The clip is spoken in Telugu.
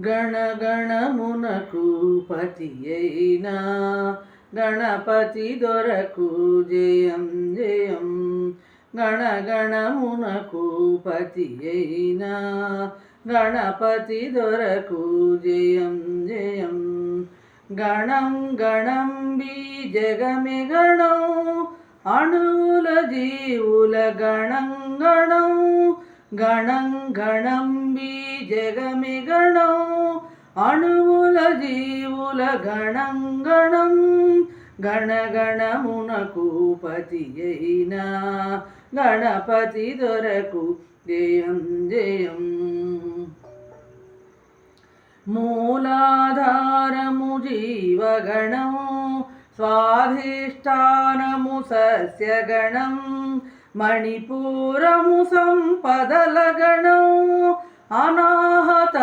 గణగణమునకు పతి అయినా గణపతి దొరకు జయం జయం. గణగణమునకు పతి అయినా గణపతి దొరకు జయం జయం. గణం గణం బీజగమి గణం అణువుల జీవుల గణం గణం. గణం గణం బీజగమి గణం అణువుల జీవుల గణం గణం. గణగణమునకు పతి అయినా గణపతి దొరకు జయం జయం. మూలాధారము జీవగణం స్వాధిష్టానము సస్యగణం. మణిపూరము సంపదల గణం అనాహత